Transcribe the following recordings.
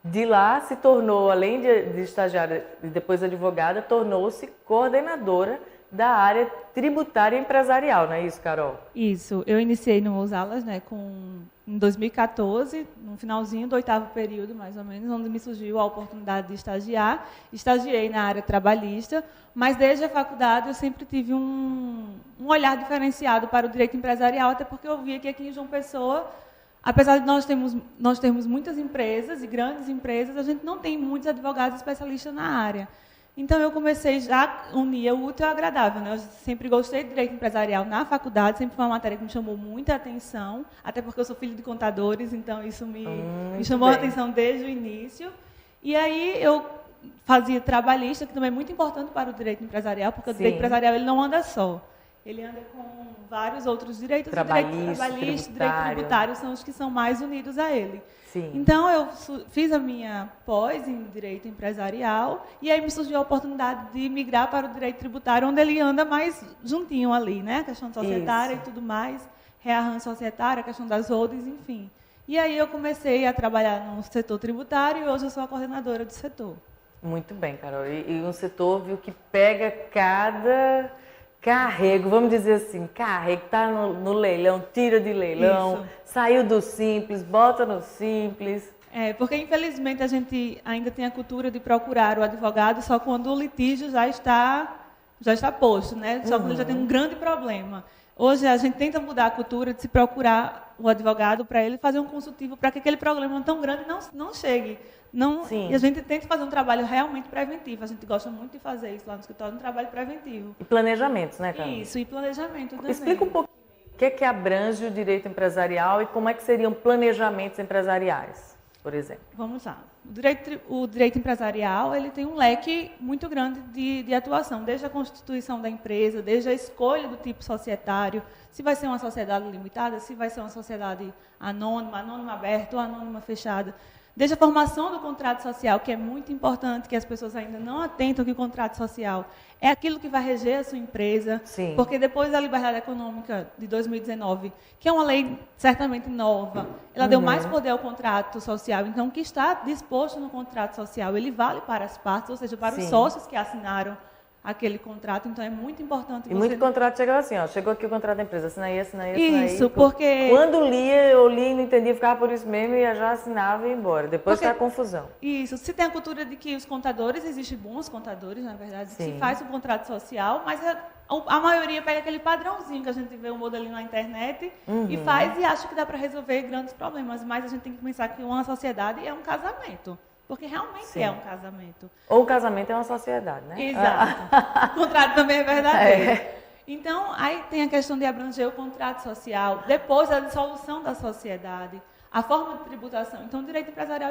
De lá se tornou, além de estagiária e depois advogada, tornou-se coordenadora da área tributária e empresarial, não é isso, Carol? Isso, eu iniciei no Usalas, né, em 2014, no finalzinho do 8º período, mais ou menos, onde me surgiu a oportunidade de estagiar. Estagiei na área trabalhista, mas desde a faculdade eu sempre tive um olhar diferenciado para o direito empresarial, até porque eu via que aqui em João Pessoa, apesar de nós termos muitas empresas e grandes empresas, a gente não tem muitos advogados especialistas na área. Então, eu comecei já a unir o útil ao agradável, né? Eu sempre gostei de direito empresarial na faculdade, sempre foi uma matéria que me chamou muita atenção, até porque eu sou filho de contadores, então isso me chamou a atenção desde o início. E aí eu fazia trabalhista, que também é muito importante para o direito empresarial, porque o direito empresarial ele não anda só. Ele anda com vários outros direitos, o direito trabalhista, o direito tributário são os que são mais unidos a ele. Sim. Então, eu fiz a minha pós em direito empresarial e aí me surgiu a oportunidade de migrar para o direito tributário, onde ele anda mais juntinho ali, né? A questão societária e tudo mais, rearranjo societário, a questão das holdings, enfim. E aí eu comecei a trabalhar no setor tributário e hoje eu sou a coordenadora do setor. Muito bem, Carol. E um setor, viu, que pega cada carrego, vamos dizer assim, carrego, está no leilão, tira de leilão, isso. Saiu do simples, bota no simples. Porque infelizmente a gente ainda tem a cultura de procurar o advogado só quando o litígio já está posto, né? Só quando ele já tem um grande problema. Hoje a gente tenta mudar a cultura de se procurar o advogado para ele fazer um consultivo para que aquele problema tão grande não chegue. E a gente tenta fazer um trabalho realmente preventivo. A gente gosta muito de fazer isso lá no escritório, um trabalho preventivo. E planejamentos, né, Carol? Isso, e planejamento também. Explica um pouquinho o que abrange o direito empresarial e como é que seriam planejamentos empresariais, por exemplo. Vamos lá. O direito empresarial ele tem um leque muito grande de atuação, desde a constituição da empresa, desde a escolha do tipo societário, se vai ser uma sociedade limitada, se vai ser uma sociedade anônima aberta ou anônima fechada. Desde a formação do contrato social, que é muito importante, que as pessoas ainda não atentam que o contrato social é aquilo que vai reger a sua empresa, Sim. Porque depois da liberdade econômica de 2019, que é uma lei certamente nova, ela deu mais poder ao contrato social. Então, o que está disposto no contrato social, ele vale para as partes, ou seja, para os sócios que assinaram aquele contrato, então é muito importante. E muito contrato chegava assim, ó, chegou aqui o contrato da empresa, assina aí, assina aí, assina aí. Isso, porque... Quando eu li e não entendia, ficava por isso mesmo e já assinava e ia embora. Depois está a confusão. Isso, se tem a cultura de que os contadores, existem bons contadores, na verdade, que se faz um contrato social, mas a maioria pega aquele padrãozinho que a gente vê um modelinho na internet e faz e acha que dá para resolver grandes problemas, mas a gente tem que pensar que uma sociedade é um casamento. Porque realmente é um casamento. Ou o casamento é uma sociedade, né? Exato. O contrário também é verdadeiro. Então, aí tem a questão de abranger o contrato social, depois a dissolução da sociedade, a forma de tributação. Então, o direito empresarial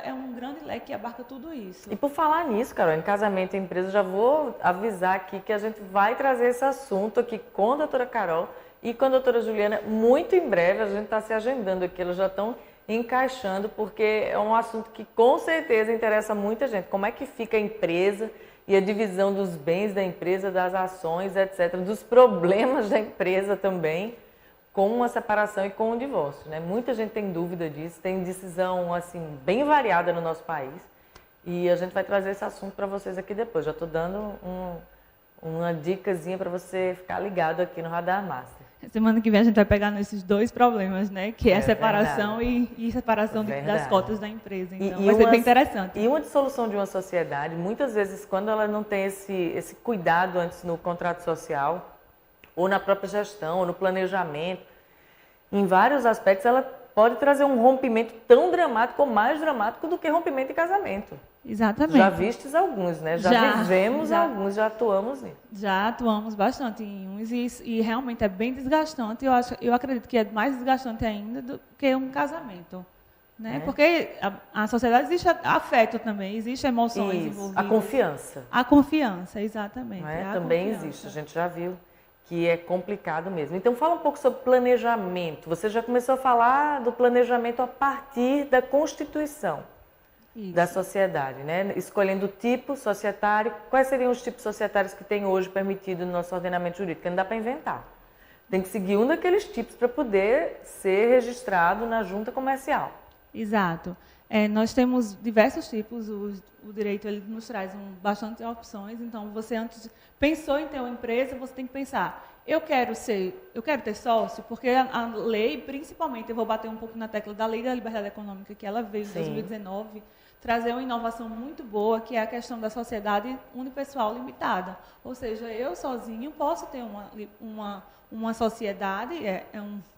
é um grande leque que abarca tudo isso. E por falar nisso, Carol, em casamento e empresa, já vou avisar aqui que a gente vai trazer esse assunto aqui com a doutora Carol e com a doutora Juliana muito em breve. A gente está se agendando aqui, elas já estão encaixando, porque é um assunto que com certeza interessa muita gente. Como é que fica a empresa e a divisão dos bens da empresa, das ações, etc., dos problemas da empresa também, com uma separação e com um divórcio, né? Muita gente tem dúvida disso, tem decisão assim bem variada no nosso país e a gente vai trazer esse assunto para vocês aqui depois. Já estou dando uma dicasinha para você ficar ligado aqui no Radar Master. Semana que vem a gente vai pegar nesses dois problemas, né? Que é a separação e separação das cotas da empresa. Então, vai ser bem interessante. E uma dissolução de uma sociedade, muitas vezes, quando ela não tem esse cuidado antes no contrato social, ou na própria gestão, ou no planejamento, em vários aspectos, ela pode trazer um rompimento tão dramático ou mais dramático do que rompimento e casamento. Exatamente. Já vistes alguns, né? Já vivemos alguns, já atuamos nisso. Já atuamos bastante em uns e realmente é bem desgastante. Eu acredito que é mais desgastante ainda do que um casamento. Né? Porque a sociedade existe afeto também, existe emoções envolvidas. A confiança. A confiança, exatamente. Também existe, a gente já viu que é complicado mesmo. Então, fala um pouco sobre planejamento. Você já começou a falar do planejamento a partir da Constituição da sociedade, né? Escolhendo o tipo societário. Quais seriam os tipos societários que tem hoje permitido no nosso ordenamento jurídico? Porque não dá para inventar. Tem que seguir um daqueles tipos para poder ser registrado na junta comercial. Exato. Nós temos diversos tipos, o direito ele nos traz bastante opções, então você antes pensou em ter uma empresa, você tem que pensar, eu quero ter sócio, porque a lei, principalmente, eu vou bater um pouco na tecla da Lei da Liberdade Econômica, que ela veio em 2019, trazer uma inovação muito boa, que é a questão da sociedade unipessoal limitada. Ou seja, eu sozinho posso ter uma sociedade, é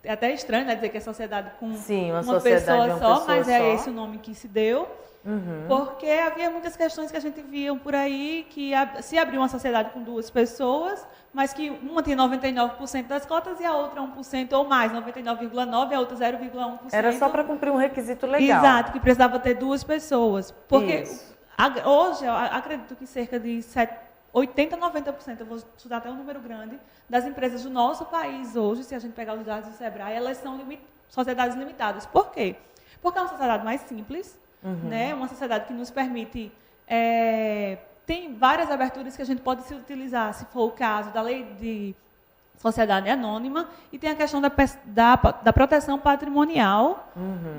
até estranho, né, dizer que é sociedade com uma pessoa só, mas é esse o nome que se deu, porque havia muitas questões que a gente via por aí, que se abriu uma sociedade com 2 pessoas, mas que uma tinha 99% das cotas e a outra 1% ou mais, 99,9% e a outra 0,1%. Era só para cumprir um requisito legal. Exato, que precisava ter 2 pessoas. Porque hoje, eu acredito que cerca de 80%, 90%, eu vou estudar até um número grande, das empresas do nosso país hoje, se a gente pegar os dados do Sebrae, elas são sociedades limitadas. Por quê? Porque é uma sociedade mais simples, né? Uma sociedade que nos permite... tem várias aberturas que a gente pode se utilizar, se for o caso da lei de sociedade anônima, e tem a questão da proteção patrimonial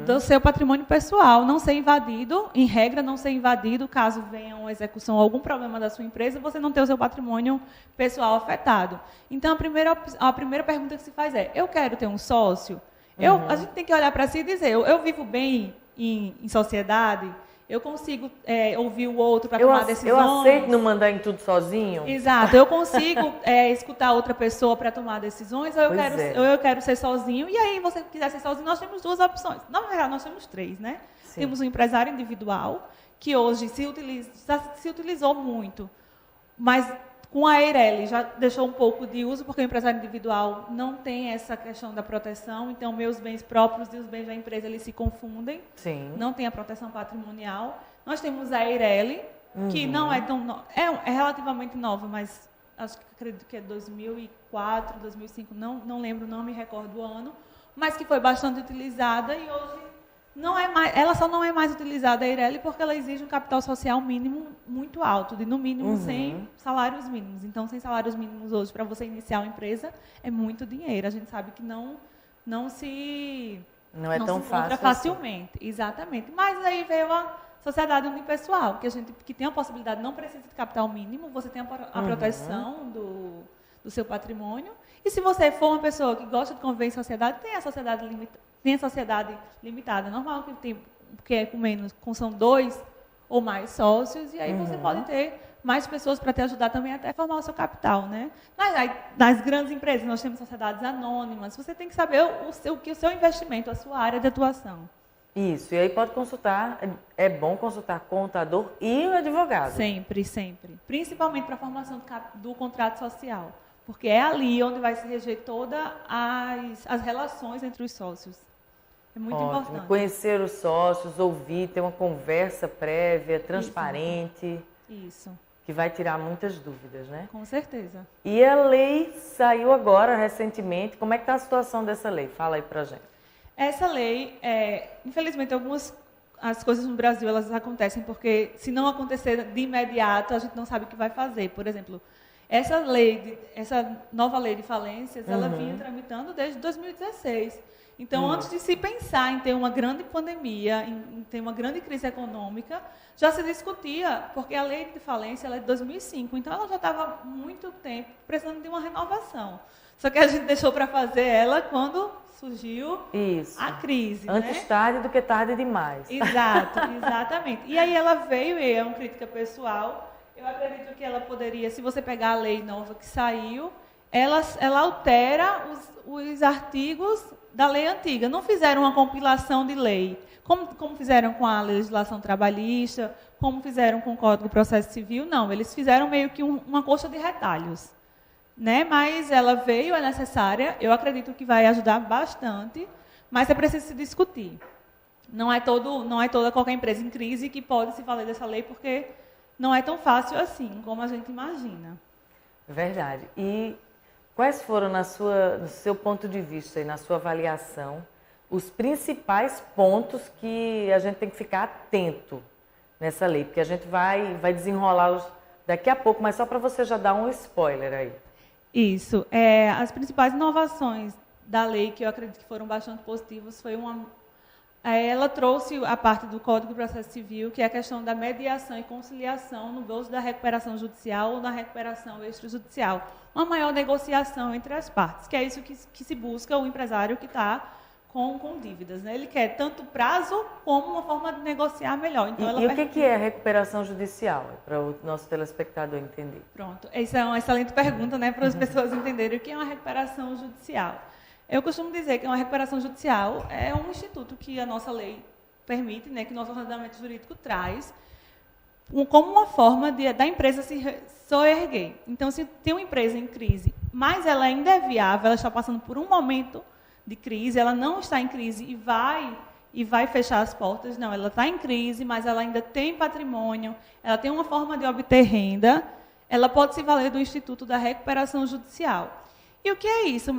do seu patrimônio pessoal, não ser invadido, em regra, não ser invadido, caso venha uma execução ou algum problema da sua empresa, você não ter o seu patrimônio pessoal afetado. Então, a primeira pergunta que se faz é, eu quero ter um sócio? A gente tem que olhar para si e dizer, eu vivo bem em sociedade? Eu consigo ouvir o outro para tomar decisões. Eu aceito não mandar em tudo sozinho? Exato. Eu consigo escutar outra pessoa para tomar decisões, ou eu quero ser sozinho. E aí, você quiser ser sozinho, nós temos 2 opções. Na verdade, nós temos 3, né? Sim. Temos o empresário individual, que hoje se utilizou muito, mas com a Eireli já deixou um pouco de uso, porque o empresário individual não tem essa questão da proteção, então meus bens próprios e os bens da empresa eles se confundem, não tem a proteção patrimonial. Nós temos a Eireli, que não é tão é relativamente nova, mas acredito que é 2004, 2005, não lembro, não me recordo o ano, mas que foi bastante utilizada e hoje ela só não é mais utilizada, a Eireli, porque ela exige um capital social mínimo muito alto, de no mínimo 100 salários mínimos. Então, 100 salários mínimos hoje, para você iniciar uma empresa, é muito dinheiro. A gente sabe que não se encontra facilmente. Assim. Exatamente. Mas aí veio a sociedade unipessoal, que tem a possibilidade, não precisa de capital mínimo, você tem a proteção do seu patrimônio. E se você for uma pessoa que gosta de conviver em sociedade, tem a sociedade limitada, normal que é são 2 ou mais sócios, e aí você pode ter mais pessoas para te ajudar também até formar o seu capital, né? Nas grandes empresas, nós temos sociedades anônimas, você tem que saber o seu investimento, a sua área de atuação. Isso, e aí pode consultar, é bom consultar contador e o advogado. Sempre, sempre. Principalmente para a formação do contrato social, porque é ali onde vai se reger todas as relações entre os sócios. É muito importante. Conhecer os sócios, ouvir, ter uma conversa prévia, transparente. Isso. Que vai tirar muitas dúvidas, né? Com certeza. E a lei saiu agora, recentemente. Como é que está a situação dessa lei? Fala aí pra gente. Essa lei, infelizmente, as coisas no Brasil elas acontecem porque, se não acontecer de imediato, a gente não sabe o que vai fazer. Por exemplo, essa nova lei de falências, ela vinha tramitando desde 2016. Então, antes de se pensar em ter uma grande pandemia, em ter uma grande crise econômica, já se discutia, porque a lei de falência ela é de 2005, então ela já estava há muito tempo precisando de uma renovação. Só que a gente deixou para fazer ela quando surgiu a crise. Antes tarde do que tarde demais. Exato, exatamente. E aí ela veio, e é uma crítica pessoal, eu acredito que ela poderia, se você pegar a lei nova que saiu, ela altera os artigos da lei antiga. Não fizeram uma compilação de lei, como fizeram com a legislação trabalhista, como fizeram com o Código de Processo Civil, não. Eles fizeram meio que uma coxa de retalhos. Né? Mas ela veio, é necessária, eu acredito que vai ajudar bastante, mas é preciso se discutir. Não é toda qualquer empresa em crise que pode se valer dessa lei, porque não é tão fácil assim, como a gente imagina. Verdade. E quais foram, no seu ponto de vista e na sua avaliação, os principais pontos que a gente tem que ficar atento nessa lei? Porque a gente vai desenrolá-los daqui a pouco, mas só para você já dar um spoiler aí. Isso. As principais inovações da lei, que eu acredito que foram bastante positivas, foi Ela trouxe a parte do Código de Processo Civil, que é a questão da mediação e conciliação no bolso da recuperação judicial ou da recuperação extrajudicial. Uma maior negociação entre as partes, que é isso que se busca o empresário que está com dívidas, né? Ele quer tanto prazo como uma forma de negociar melhor. Então, e o que é recuperação judicial? Para o nosso telespectador entender. Pronto, essa é uma excelente pergunta, né, para as pessoas entenderem o que é uma recuperação judicial. Eu costumo dizer que uma recuperação judicial é um instituto que a nossa lei permite, né, que o nosso ordenamento jurídico traz, como uma forma da empresa se soerguer. Então, se tem uma empresa em crise, mas ela ainda é viável, ela está passando por um momento de crise, ela não está em crise e vai fechar as portas, não, ela está em crise, mas ela ainda tem patrimônio, ela tem uma forma de obter renda, ela pode se valer do Instituto da Recuperação Judicial. E o que é isso,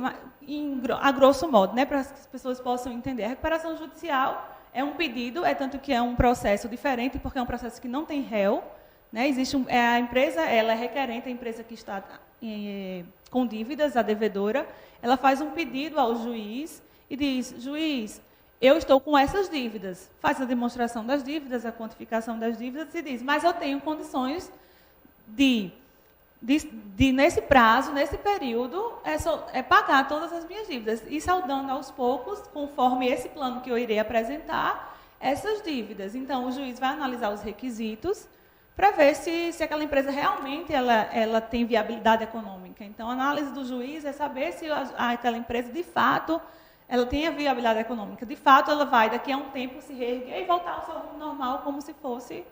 a grosso modo, né, para que as pessoas possam entender? A recuperação judicial é um pedido, tanto que é um processo diferente, porque é um processo que não tem réu, né? A empresa, ela é requerente, a empresa que está com dívidas, a devedora, ela faz um pedido ao juiz e diz: juiz, eu estou com essas dívidas. Faz a demonstração das dívidas, a quantificação das dívidas e diz: mas eu tenho condições de nesse prazo, nesse período, pagar todas as minhas dívidas e saldando aos poucos, conforme esse plano que eu irei apresentar, essas dívidas. Então, o juiz vai analisar os requisitos para ver se aquela empresa realmente ela tem viabilidade econômica. Então, a análise do juiz é saber se aquela empresa, de fato, ela tem a viabilidade econômica. De fato, ela vai, daqui a um tempo, se reerguer e voltar ao seu rumo normal, como se fosse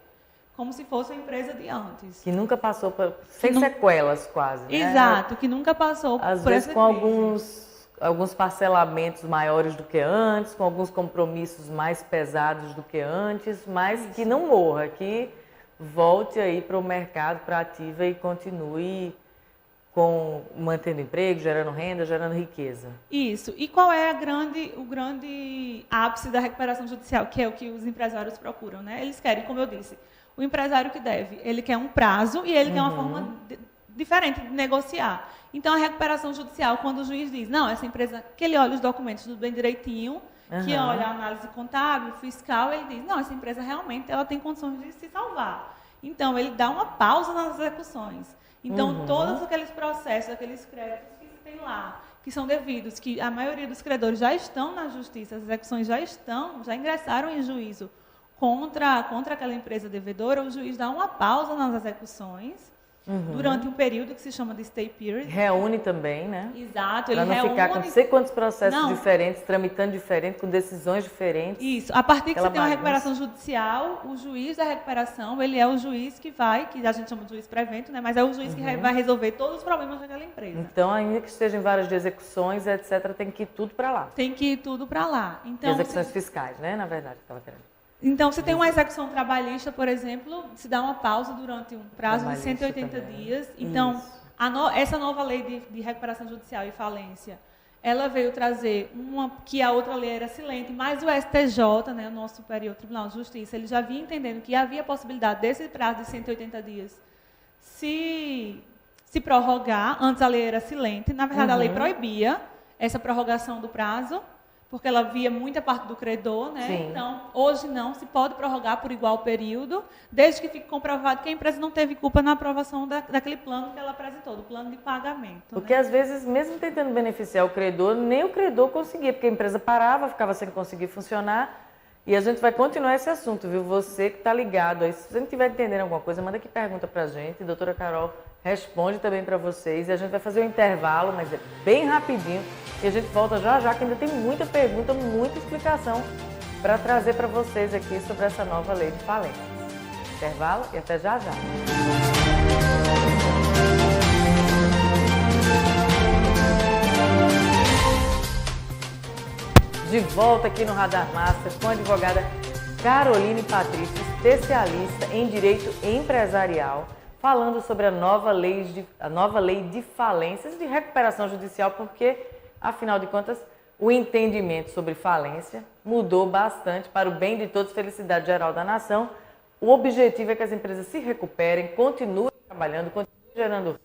a empresa de antes. Que nunca passou sem sequelas, quase, né? Exato, que nunca passou às vezes com alguns parcelamentos maiores do que antes, com alguns compromissos mais pesados do que antes, mas que não morra, que volte aí para o mercado, para a ativa e continue mantendo emprego, gerando renda, gerando riqueza. Isso. E qual é o grande ápice da recuperação judicial, que é o que os empresários procuram, né? Eles querem, como eu disse, o empresário que deve, ele quer um prazo e ele quer uma forma diferente de negociar. Então, a recuperação judicial, quando o juiz diz, não, essa empresa, que ele olha os documentos tudo bem direitinho, que olha a análise contábil, fiscal, ele diz, não, essa empresa realmente ela tem condições de se salvar. Então, ele dá uma pausa nas execuções. Então, todos aqueles processos, aqueles créditos que se tem lá, que são devidos, que a maioria dos credores já estão na justiça, as execuções já ingressaram em juízo contra aquela empresa devedora, o juiz dá uma pausa nas execuções durante um período que se chama de stay period. Reúne também, né? Exato, ele reúne. Para não ficar com não sei quantos processos diferentes, tramitando diferente, com decisões diferentes. Isso. A partir que você tem uma recuperação judicial, o juiz da recuperação, ele é o juiz que a gente chama de juiz prevento, né? Mas é o juiz que vai resolver todos os problemas daquela empresa. Então, ainda que estejam várias de execuções, etc., tem que ir tudo para lá. Tem que ir tudo para lá. Então, execuções fiscais, né? Na verdade, estava querendo. Então, se tem uma execução trabalhista, por exemplo, se dá uma pausa durante um prazo de 180 dias. Então, essa nova lei de recuperação judicial e falência, ela veio trazer que a outra lei era silente, mas o STJ, né, o nosso Superior Tribunal de Justiça, ele já vinha entendendo que havia possibilidade desse prazo de 180 dias se prorrogar. Antes a lei era silente, na verdade a lei proibia essa prorrogação do prazo, porque ela via muita parte do credor, né? Sim. Então, hoje não, se pode prorrogar por igual período, desde que fique comprovado que a empresa não teve culpa na aprovação daquele plano que ela apresentou, do plano de pagamento. Porque, às vezes, mesmo tentando beneficiar o credor, nem o credor conseguia, porque a empresa parava, ficava sem conseguir funcionar. E a gente vai continuar esse assunto, viu? Você que está ligado aí, se você não estiver entendendo alguma coisa, manda aqui pergunta para a gente, a doutora Carol responde também para vocês. E a gente vai fazer um intervalo, mas é bem rapidinho. E a gente volta já já, que ainda tem muita pergunta, muita explicação para trazer para vocês aqui sobre essa nova lei de falência. Intervalo e até já já. De volta aqui no Radar Master com a advogada Caroline Patrício, especialista em direito empresarial, falando sobre a nova lei de falências e de recuperação judicial, porque, afinal de contas, o entendimento sobre falência mudou bastante para o bem de todos, felicidade geral da nação. O objetivo é que as empresas se recuperem, continuem trabalhando, continuem gerando renda,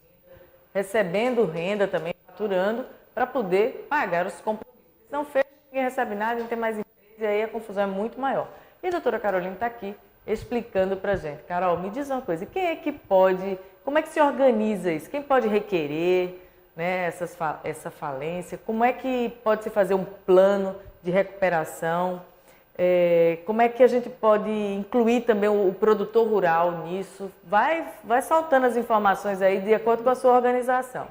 recebendo renda também, faturando, para poder pagar os compromissos. Não fecha, ninguém recebe nada, não tem mais empresa, e aí a confusão é muito maior. E a doutora Carolina está aqui explicando para a gente. Carol, me diz uma coisa, quem é que pode, como é que se organiza isso? Quem pode requerer, né, essa falência? Como é que pode se fazer um plano de recuperação? Como é que a gente pode incluir também o produtor rural nisso? Vai soltando as informações aí de acordo com a sua organização.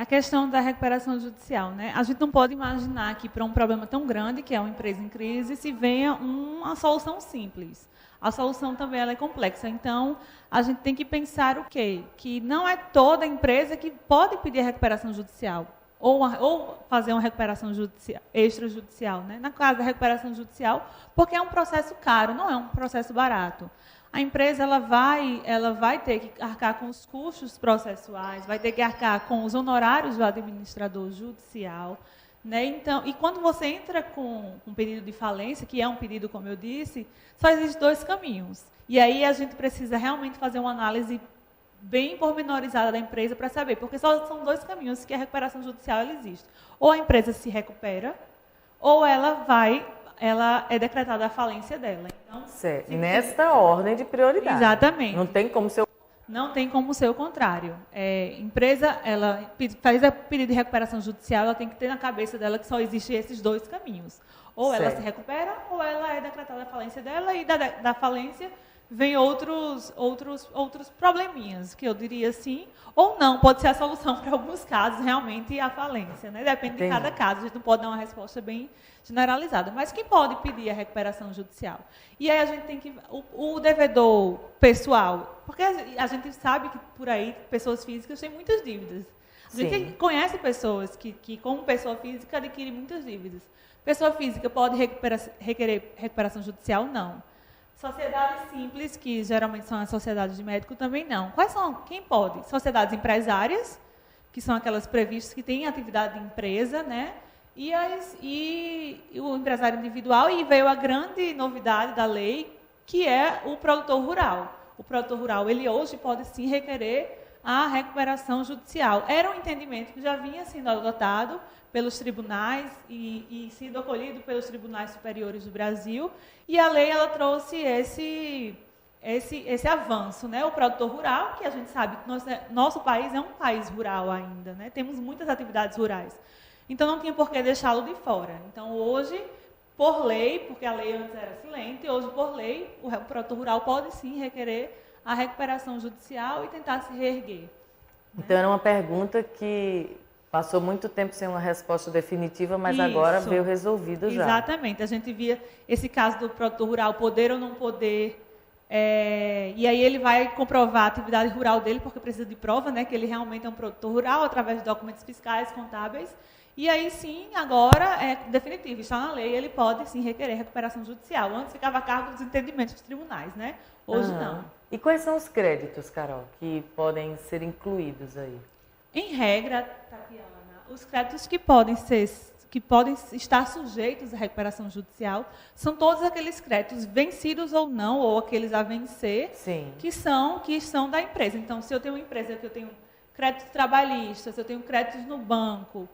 A questão da recuperação judicial, né? A gente não pode imaginar que para um problema tão grande, que é uma empresa em crise, se venha uma solução simples. A solução também ela é complexa. Então, a gente tem que pensar o quê? Que não é toda empresa que pode pedir a recuperação judicial ou fazer uma recuperação extrajudicial, né? Na caso da recuperação judicial, porque é um processo caro, não é um processo barato. A empresa ela vai ter que arcar com os custos processuais, vai ter que arcar com os honorários do administrador judicial, né? Então, e quando você entra com um pedido de falência, que é um pedido, como eu disse, só existem dois caminhos. E aí a gente precisa realmente fazer uma análise bem pormenorizada da empresa para saber, porque só são dois caminhos que a recuperação judicial ela existe. Ou a empresa se recupera, ou ela é decretada a falência dela. Então, certo. Nesta ordem de prioridade. Exatamente. Não tem como ser. Não tem como ser o contrário. Empresa, ela faz a pedido de recuperação judicial, ela tem que ter na cabeça dela que só existem esses dois caminhos. Ou ela se recupera, ou ela é decretada a falência dela, e da falência vem outros probleminhas, que eu diria assim, ou não, pode ser a solução para alguns casos, realmente, a falência, né? Depende de cada caso, a gente não pode dar uma resposta bem generalizada. Mas quem pode pedir a recuperação judicial? E aí a gente tem que... O devedor pessoal, porque a gente sabe que por aí pessoas físicas têm muitas dívidas. A gente conhece pessoas que, como pessoa física, adquirem muitas dívidas. Pessoa física pode requerer recuperação judicial? Não. Sociedades simples, que geralmente são as sociedades de médico, também não. Quem pode? Sociedades empresárias, que são aquelas previstas que têm atividade de empresa, né? E o empresário individual, e veio a grande novidade da lei, que é o produtor rural. O produtor rural, ele hoje pode sim requerer a recuperação judicial. Era um entendimento que já vinha sendo adotado pelos tribunais e sido acolhido pelos tribunais superiores do Brasil, e a lei ela trouxe esse avanço, né? O produtor rural, que a gente sabe que nosso país é um país rural ainda, né? Temos muitas atividades rurais. Então, não tinha por que deixá-lo de fora. Então, hoje, por lei, porque a lei antes era silente, hoje, por lei, o produtor rural pode sim requerer a recuperação judicial e tentar se reerguer. Né? Então, era uma pergunta que passou muito tempo sem uma resposta definitiva, mas agora veio resolvido já. Exatamente. A gente via esse caso do produtor rural poder ou não poder, e aí ele vai comprovar a atividade rural dele, porque precisa de prova, né, que ele realmente é um produtor rural, através de documentos fiscais, contábeis. E aí sim, agora é definitivo, está na lei, ele pode sim requerer recuperação judicial. Antes ficava a cargo dos entendimentos dos tribunais, né? Hoje não. E quais são os créditos, Carol, que podem ser incluídos aí? Em regra, Tatiana, os créditos que podem estar sujeitos à recuperação judicial são todos aqueles créditos vencidos ou não, ou aqueles a vencer, que são da empresa. Então, se eu tenho uma empresa que eu tenho créditos trabalhistas, se eu tenho créditos no banco,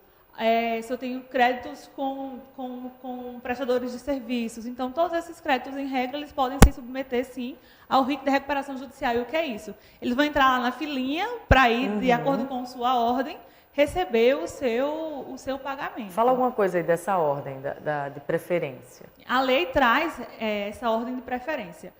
se eu tenho créditos com prestadores de serviços. Então, todos esses créditos, em regra, eles podem se submeter, sim, ao rito da recuperação judicial. E o que é isso? Eles vão entrar lá na filinha para ir, de acordo com sua ordem, receber o seu pagamento. Fala alguma coisa aí dessa ordem de preferência. A lei traz essa ordem de preferência.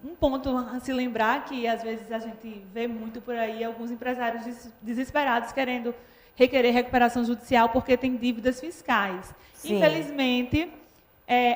Um ponto a se lembrar que, às vezes, a gente vê muito por aí alguns empresários desesperados querendo requerer recuperação judicial porque tem dívidas fiscais. Sim. Infelizmente,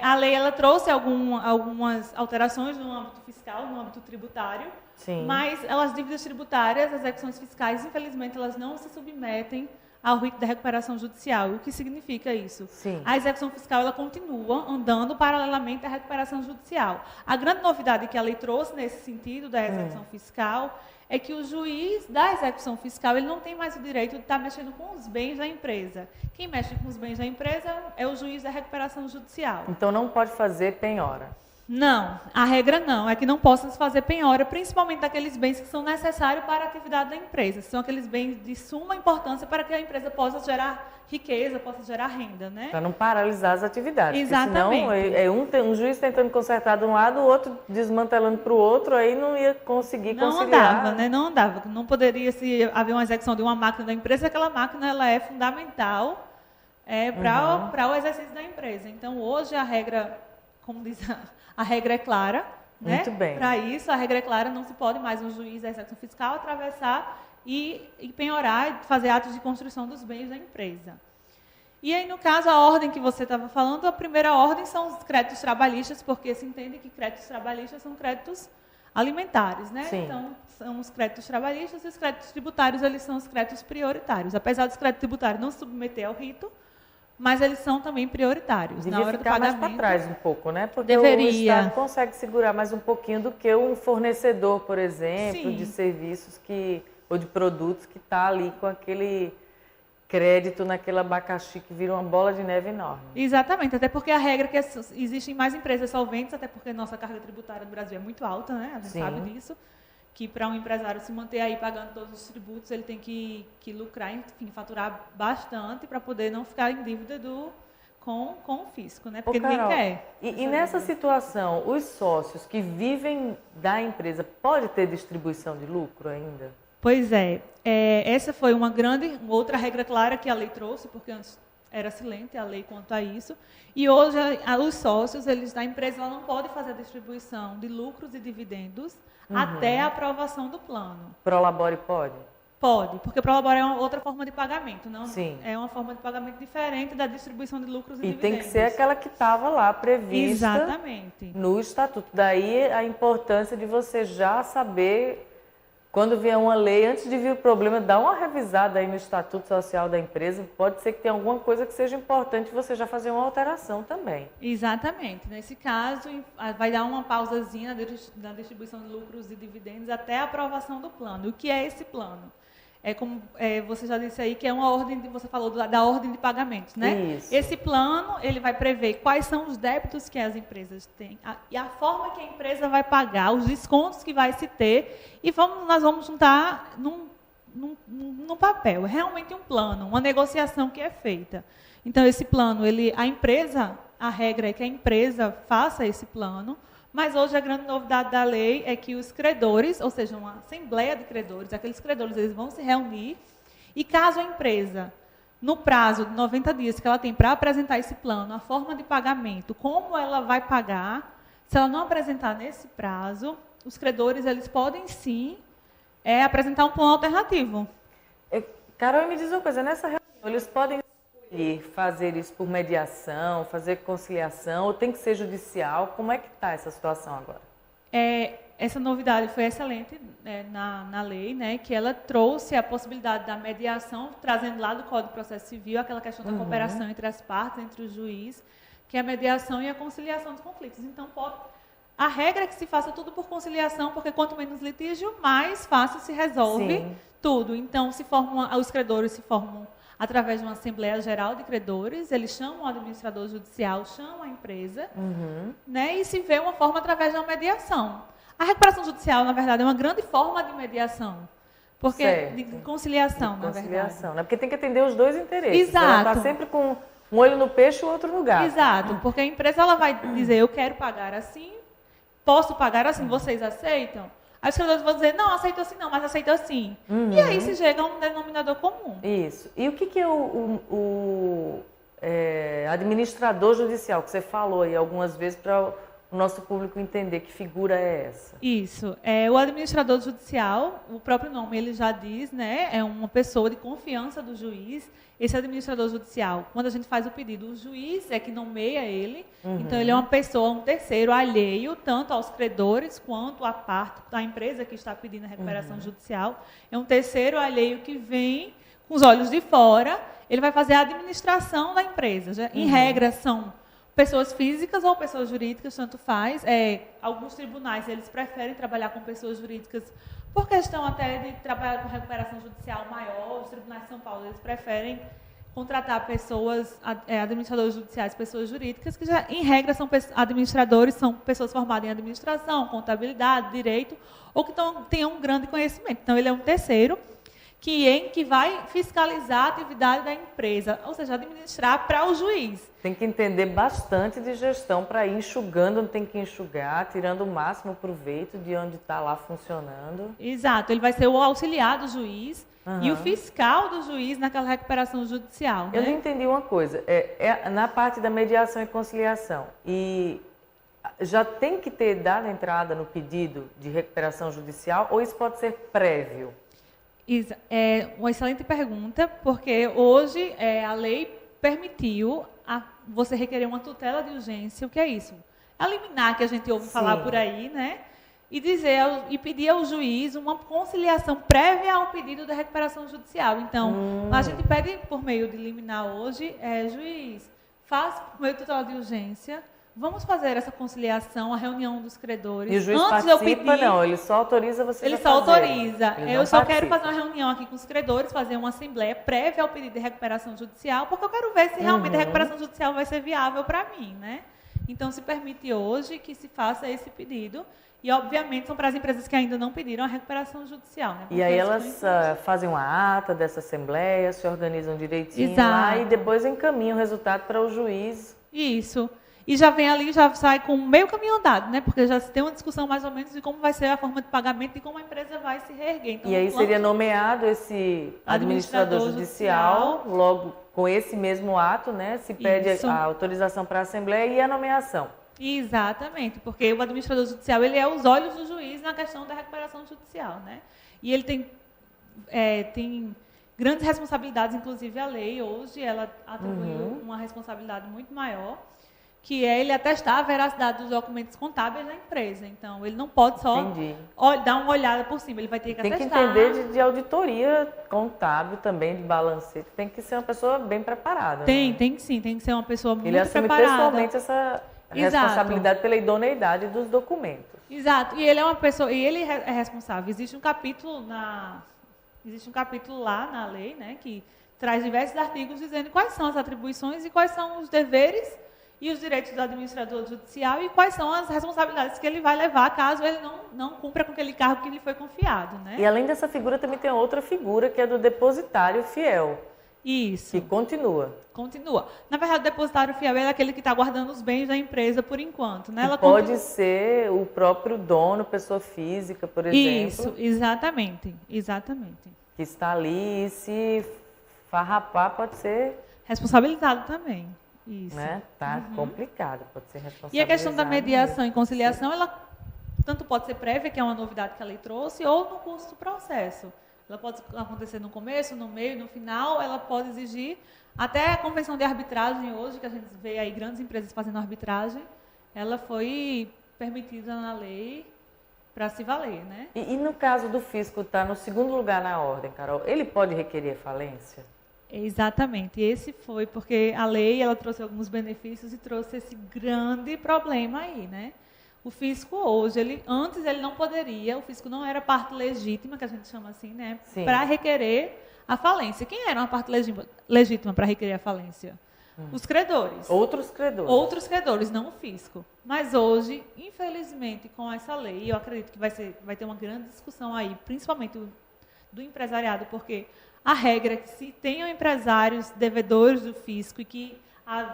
a lei ela trouxe algumas alterações no âmbito fiscal, no âmbito tributário, sim, mas as dívidas tributárias, as execuções fiscais, infelizmente, elas não se submetem ao rito da recuperação judicial. O que significa isso? Sim. A execução fiscal ela continua andando paralelamente à recuperação judicial. A grande novidade que a lei trouxe nesse sentido da execução fiscal é que o juiz da execução fiscal ele não tem mais o direito de estar mexendo com os bens da empresa. Quem mexe com os bens da empresa é o juiz da recuperação judicial. Então, não pode fazer penhora. Não, a regra não, é que não possa se fazer penhora, principalmente daqueles bens que são necessários para a atividade da empresa. São aqueles bens de suma importância para que a empresa possa gerar riqueza, possa gerar renda, né? Para não paralisar as atividades. Exatamente. Senão, um juiz tentando consertar de um lado, o outro desmantelando para o outro, aí não ia conseguir conciliar. Não andava, né? Não andava. Não poderia, se haver uma execução de uma máquina da empresa, aquela máquina ela é fundamental para o exercício da empresa. Então, hoje a regra, como diz, a regra é clara. Né? Muito bem. Para isso, a regra é clara, não se pode mais um juiz da execução fiscal atravessar e penhorar e fazer atos de construção dos bens da empresa. E aí, no caso, a ordem que você estava falando, a primeira ordem são os créditos trabalhistas, porque se entende que créditos trabalhistas são créditos alimentares, né? Sim. Então, são os créditos trabalhistas e os créditos tributários, eles são os créditos prioritários. Apesar dos créditos tributários não se submeter ao rito, mas eles são também prioritários. Devia na hora do ficar mais pagamento. para trás um pouco, né? Porque Deveria. o Estado consegue segurar mais um pouquinho do que um fornecedor, por exemplo, Sim. de serviços ou de produtos que está ali com aquele crédito naquele abacaxi que vira uma bola de neve enorme. Exatamente, até porque a regra é que existem mais empresas solventes, até porque a nossa carga tributária no Brasil é muito alta, né? A gente Sim. sabe disso, que para um empresário se manter aí pagando todos os tributos, ele tem que lucrar, enfim, faturar bastante para poder não ficar em dívida com o fisco, né? Porque Carol, ninguém quer. E nessa situação, os sócios que vivem da empresa, pode ter distribuição de lucro ainda? Pois é, essa foi uma outra regra clara que a lei trouxe, porque antes era silente a lei quanto a isso, e hoje os sócios da empresa ela não pode fazer a distribuição de lucros e dividendos até a aprovação do plano. Prolabore pode? Pode, porque o Prolabore é uma outra forma de pagamento, não? Sim. É uma forma de pagamento diferente da distribuição de lucros e dividendos. E tem que ser aquela que estava lá prevista. Exatamente. No estatuto. Daí a importância de você já saber, quando vier uma lei, antes de vir o problema, dá uma revisada aí no Estatuto Social da empresa. Pode ser que tenha alguma coisa que seja importante você já fazer uma alteração também. Exatamente. Nesse caso, vai dar uma pausazinha na distribuição de lucros e dividendos até a aprovação do plano. O que é esse plano? É como você já disse aí, que é uma ordem, você falou da ordem de pagamentos, né? Isso. Esse plano, ele vai prever quais são os débitos que as empresas têm e a forma que a empresa vai pagar, os descontos que vai se ter, e nós vamos juntar num papel. É realmente um plano, uma negociação que é feita. Então, esse plano, a regra é que a empresa faça esse plano, mas hoje a grande novidade da lei é que os credores, ou seja, uma assembleia de credores, aqueles credores, eles vão se reunir e caso a empresa, no prazo de 90 dias que ela tem para apresentar esse plano, a forma de pagamento, como ela vai pagar, se ela não apresentar nesse prazo, os credores eles podem sim apresentar um plano alternativo. Carol, me diz uma coisa, nessa reunião eles podem fazer isso por mediação, fazer conciliação, ou tem que ser judicial? Como é que está essa situação agora? Essa novidade foi excelente na lei, né, que ela trouxe a possibilidade da mediação, trazendo lá do Código de Processo Civil aquela questão da cooperação entre as partes, entre o juiz, que é a mediação e a conciliação dos conflitos. Então, a regra é que se faça tudo por conciliação, porque quanto menos litígio, mais fácil se resolve tudo. Então, os credores se formam através de uma Assembleia Geral de Credores, eles chamam o administrador judicial, chamam a empresa, né, e se vê uma forma através de uma mediação. A recuperação judicial, na verdade, é uma grande forma de mediação, porque de conciliação, na verdade. Né? Porque tem que atender os dois interesses. Exato. Ela está sempre com um olho no peixe e o outro no gato. Exato, porque a empresa ela vai dizer, eu quero pagar assim, posso pagar assim, vocês aceitam? Aí os credores vão dizer, não, aceito assim não, mas aceito assim. E aí se chega a um denominador comum. Isso. E o que é o administrador judicial, que você falou aí algumas vezes para o nosso público entender que figura é essa? Isso. O administrador judicial, o próprio nome ele já diz, né? É uma pessoa de confiança do juiz. Esse administrador judicial, quando a gente faz o pedido, o juiz é que nomeia ele. Então, ele é uma pessoa, um terceiro alheio, tanto aos credores quanto à parte da empresa que está pedindo a recuperação judicial. É um terceiro alheio que vem com os olhos de fora. Ele vai fazer a administração da empresa. Em regra, são pessoas físicas ou pessoas jurídicas, tanto faz. Alguns tribunais eles preferem trabalhar com pessoas jurídicas por questão até de trabalhar com recuperação judicial maior. Os tribunais de São Paulo eles preferem contratar pessoas, administradores judiciais, pessoas jurídicas, que já, em regra, são administradores, são pessoas formadas em administração, contabilidade, direito, ou que tenham um grande conhecimento. Então, ele é um terceiro que vai fiscalizar a atividade da empresa, ou seja, administrar para o juiz. Tem que entender bastante de gestão para ir enxugando, não tem que enxugar, tirando o máximo proveito de onde está lá funcionando. Exato, ele vai ser o auxiliar do juiz e o fiscal do juiz naquela recuperação judicial. Eu né? não entendi uma coisa, na parte da mediação e conciliação, e já tem que ter dado entrada no pedido de recuperação judicial ou isso pode ser prévio? É uma excelente pergunta, porque hoje a lei permitiu você requerer uma tutela de urgência. O que é isso? A liminar que a gente ouve falar por aí, né? E pedir ao juiz uma conciliação prévia ao pedido da recuperação judicial. Então, a gente pede por meio de liminar hoje, juiz, faz por meio de tutela de urgência. Vamos fazer essa conciliação, a reunião dos credores. E o juiz Antes participa, não, ele só autoriza você Ele a só fazer. autoriza. Eu só quero fazer uma reunião aqui com os credores, fazer uma assembleia prévia ao pedido de recuperação judicial, porque eu quero ver se realmente a recuperação judicial vai ser viável para mim, né? Então, se permite hoje que se faça esse pedido. E, obviamente, são para as empresas que ainda não pediram a recuperação judicial. Né? E aí elas fazem uma ata dessa assembleia, se organizam direitinho Exato. lá e depois encaminham o resultado para o juiz. Isso. E já vem ali, já sai com meio caminho andado, né? Porque já se tem uma discussão mais ou menos de como vai ser a forma de pagamento e como a empresa vai se reerguer. Então, e aí seria nomeado esse administrador judicial, logo com esse mesmo ato, né? Se pede a autorização para a Assembleia e a nomeação. Exatamente, porque o administrador judicial ele é os olhos do juiz na questão da recuperação judicial, né? E ele tem grandes responsabilidades, inclusive a lei hoje ela atribuiu uma responsabilidade muito maior, que é ele atestar a veracidade dos documentos contábeis da empresa. Então, ele não pode só dar uma olhada por cima, ele vai ter que atestar. Tem que entender de auditoria contábil também, de balancete. Tem que ser uma pessoa bem preparada. Tem que sim, tem que ser uma pessoa muito preparada. Ele assume pessoalmente essa responsabilidade pela idoneidade dos documentos. Exato. E ele é uma pessoa, e ele é responsável. Existe um capítulo lá na lei, né, que traz diversos artigos dizendo quais são as atribuições e quais são os deveres e os direitos do administrador judicial e quais são as responsabilidades que ele vai levar caso ele não cumpra com aquele cargo que lhe foi confiado, né? E além dessa figura também tem outra figura que é do depositário fiel. Isso. Que continua. Na verdade, o depositário fiel é aquele que está guardando os bens da empresa por enquanto, né? Ela pode ser o próprio dono, pessoa física, por exemplo. Isso, exatamente. Que está ali e se farrapar pode ser responsabilizado também. Isso. Né? Tá complicado, pode ser responsabilizado. E a questão da mediação mesmo. e conciliação, ela tanto pode ser prévia, que é uma novidade que a lei trouxe, ou no curso do processo. Ela pode acontecer no começo, no meio, no final, ela pode exigir, até a convenção de arbitragem hoje, que a gente vê aí grandes empresas fazendo arbitragem, ela foi permitida na lei para se valer, né? E no caso do fisco estar no segundo lugar na ordem, Carol, ele pode requerer falência? Exatamente, esse foi porque a lei ela trouxe alguns benefícios e trouxe esse grande problema aí, né? O fisco hoje, antes ele não poderia, o fisco não era parte legítima, que a gente chama assim, né? Para requerer a falência. Quem era uma parte legítima para requerer a falência? Os credores. Outros credores. Outros credores, não o fisco. Mas hoje, infelizmente, com essa lei, eu acredito que vai ter uma grande discussão aí, principalmente do empresariado, porque a regra é que se tenham empresários devedores do fisco e que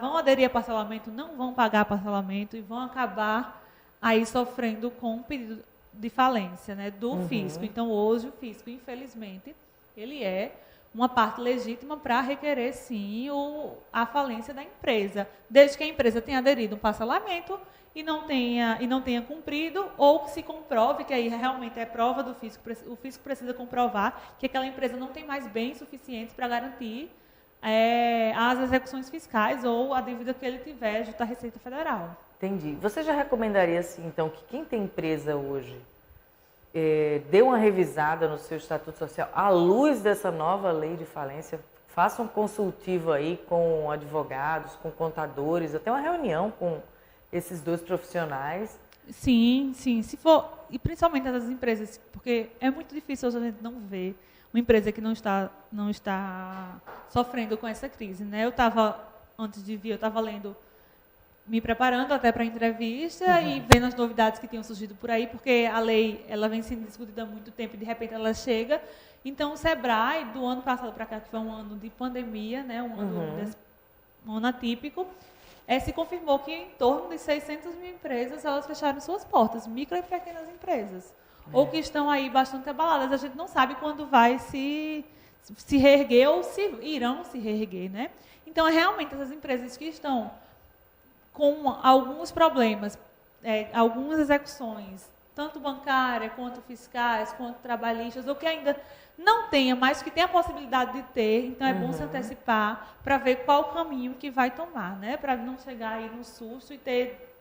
vão aderir a parcelamento, não vão pagar parcelamento e vão acabar aí sofrendo com um pedido de falência, né, do fisco. Então, hoje, o fisco, infelizmente, ele é uma parte legítima para requerer, sim, a falência da empresa, desde que a empresa tenha aderido a um parcelamento e não tenha cumprido, ou que se comprove, que aí realmente é prova do fisco, o fisco precisa comprovar que aquela empresa não tem mais bens suficientes para garantir as execuções fiscais ou a dívida que ele tiver junto à Receita Federal. Entendi. Você já recomendaria, assim, então, que quem tem empresa hoje dê uma revisada no seu estatuto social à luz dessa nova lei de falência, faça um consultivo aí com advogados, com contadores, até uma reunião com esses dois profissionais? Sim. Se for, e principalmente essas empresas, porque é muito difícil hoje a gente não ver uma empresa que não está sofrendo com essa crise, né? Antes de vir, eu estava me preparando até para a entrevista e vendo as novidades que tinham surgido por aí, porque a lei ela vem sendo discutida há muito tempo e de repente ela chega. Então o Sebrae, do ano passado para cá, que foi um ano de pandemia, né, um ano atípico, se confirmou que em torno de 600 mil empresas elas fecharam suas portas, micro e pequenas empresas, ou que estão aí bastante abaladas. A gente não sabe quando vai se reerguer ou se irão se reerguer, né? Então, realmente, essas empresas que estão com alguns problemas, algumas execuções, tanto bancária, quanto fiscais, quanto trabalhistas, ou que ainda não tenha, mas que tenha a possibilidade de ter, então é bom se antecipar para ver qual o caminho que vai tomar, né? Para não chegar aí no susto e ter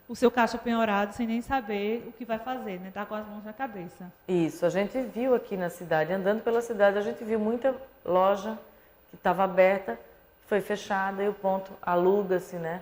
o seu caixa penhorado sem nem saber o que vai fazer, né? Tá com as mãos na cabeça. Isso, a gente viu aqui na cidade, andando pela cidade, a gente viu muita loja que estava aberta, foi fechada e o ponto aluga-se, né?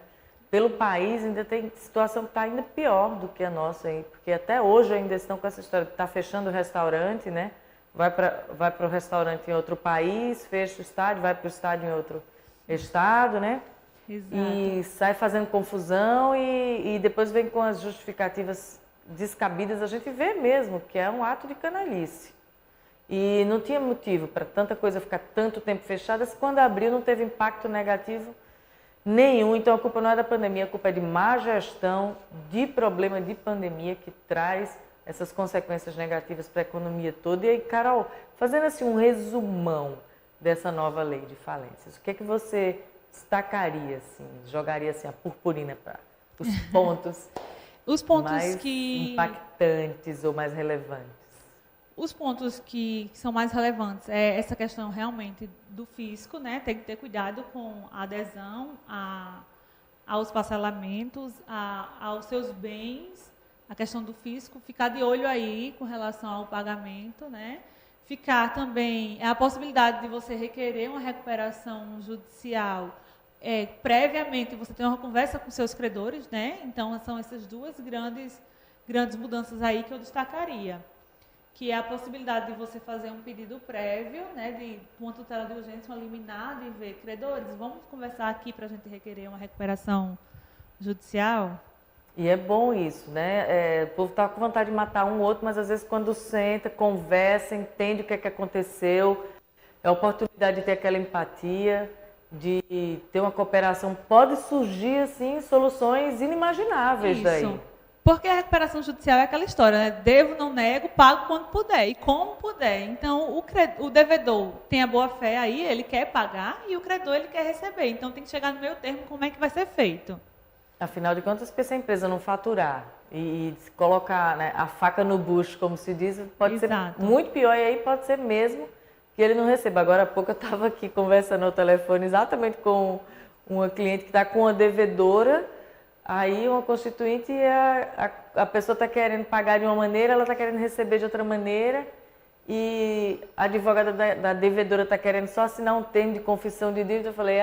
Pelo país ainda tem situação que está ainda pior do que a nossa aí, porque até hoje ainda estão com essa história de estar fechando o restaurante, né? Vai para o restaurante em outro país, fecha o estádio, vai para o estádio em outro estado, né? Exato. E sai fazendo confusão e depois vem com as justificativas descabidas. A gente vê mesmo que é um ato de canalice. E não tinha motivo para tanta coisa ficar tanto tempo fechada, se quando abriu não teve impacto negativo nenhum. Então a culpa não é da pandemia, a culpa é de má gestão, de problema de pandemia que traz essas consequências negativas para a economia toda. E aí, Carol, fazendo assim um resumão dessa nova lei de falências, o que é que você destacaria, assim, jogaria assim a purpurina para os pontos mais impactantes ou mais relevantes? Os pontos que são mais relevantes é essa questão realmente do fisco, né? Tem que ter cuidado com a adesão aos parcelamentos, aos seus bens, a questão do fisco, ficar de olho aí com relação ao pagamento, né? Ficar também, a possibilidade de você requerer uma recuperação judicial, previamente você tem uma conversa com seus credores, né? Então, são essas duas grandes mudanças aí que eu destacaria, que é a possibilidade de você fazer um pedido prévio, né, de uma tutela de urgência, uma liminar, de ver, credores, vamos conversar aqui para a gente requerer uma recuperação judicial. E é bom isso, né? O povo está com vontade de matar um outro, mas às vezes quando senta, conversa, entende o que é que aconteceu, é a oportunidade de ter aquela empatia, de ter uma cooperação. Pode surgir, assim, soluções inimagináveis daí. Porque a recuperação judicial é aquela história, né? Devo, não nego, pago quando puder e como puder. Então, o devedor tem a boa fé aí, ele quer pagar e o credor ele quer receber. Então, tem que chegar no meio termo como é que vai ser feito. Afinal de contas, se a empresa não faturar e colocar, né, a faca no bucho, como se diz, pode ser muito pior. E aí pode ser mesmo que ele não receba. Agora há pouco eu estava aqui conversando ao telefone exatamente com uma cliente que está com uma devedora. Aí uma constituinte, a pessoa está querendo pagar de uma maneira, ela está querendo receber de outra maneira e a advogada da devedora está querendo só assinar um termo de confissão de dívida. Eu falei,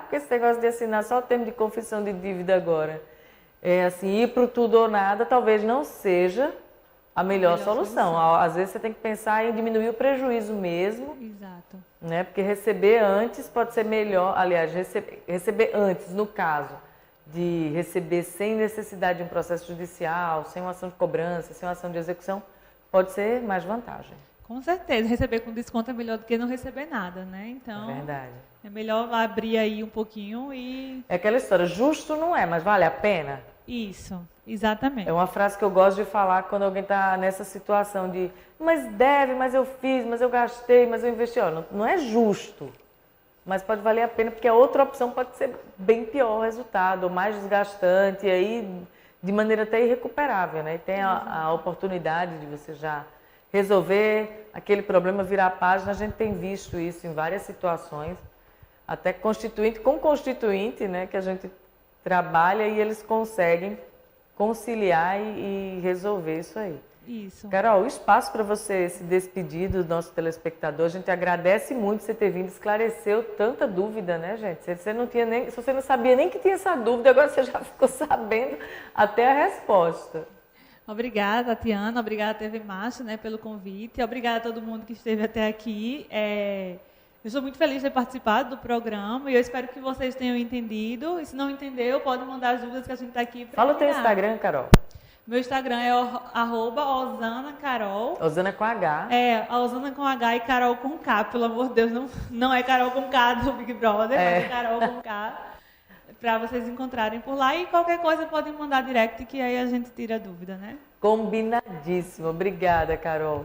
porque esse negócio de assinar só o termo de confissão de dívida agora. Assim, ir para o tudo ou nada talvez não seja a melhor solução. Às vezes você tem que pensar em diminuir o prejuízo mesmo. Exato. Né? Porque receber antes pode ser melhor, aliás, receber antes, no caso de receber sem necessidade de um processo judicial, sem uma ação de cobrança, sem uma ação de execução, pode ser mais vantagem. Com certeza, receber com desconto é melhor do que não receber nada, né? Então, é verdade. É melhor abrir aí um pouquinho e... É aquela história, justo não é, mas vale a pena? Isso, exatamente. É uma frase que eu gosto de falar quando alguém está nessa situação de mas deve, mas eu fiz, mas eu gastei, mas eu investi. Não é justo. Mas pode valer a pena, porque a outra opção pode ser bem pior o resultado, ou mais desgastante, e aí de maneira até irrecuperável, né? E tem a oportunidade de você já resolver aquele problema, virar a página. A gente tem visto isso em várias situações, até constituinte com constituinte, né? Que a gente trabalha e eles conseguem conciliar e resolver isso aí. Isso. Carol, o espaço para você se despedir do nosso telespectador. A gente agradece muito você ter vindo, esclareceu tanta dúvida, né, gente? Se você não sabia nem que tinha essa dúvida, agora você já ficou sabendo até a resposta. Obrigada, Tatiana. Obrigada, TV Macho, né, pelo convite. Obrigada a todo mundo que esteve até aqui. Eu sou muito feliz de ter participado do programa e eu espero que vocês tenham entendido. E se não entendeu, pode mandar as dúvidas que a gente está aqui para Fala o teu Instagram, Carol. Meu Instagram é @osanacarol. Osana com H. A Osana com H e Carol com K, pelo amor de Deus. Não é Carol com K do Big Brother, mas é Carol com K. Para vocês encontrarem por lá. E qualquer coisa podem mandar direct, que aí a gente tira a dúvida, né? Combinadíssimo. Obrigada, Carol.